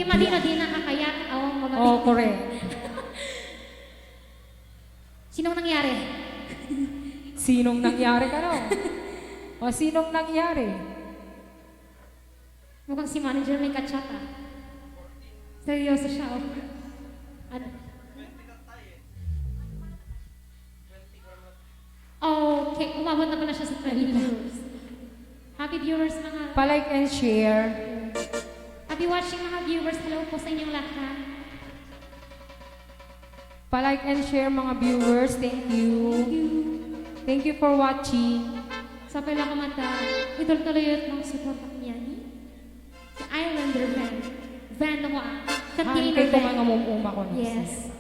Madina din nakakayak, awang magabi. Oh, correct. Sinong nangyari? Sinong nangyari ka no? O sinong nangyari? Mukhang si manager may kachata. Seryoso siya. Oh. Ano? Okay, umabot na pala siya sa 20 viewers. Happy viewers mga... Pa-like and share. Happy watching mga viewers. Hello po sa inyong lahat. Pa-like and share mga viewers. Thank you. Thank you for watching. Sa pala kamata, idol tuloy ng support niya ni si Islander Van. Van mo ah. Kay Container mga Van. umuma ko. Yes.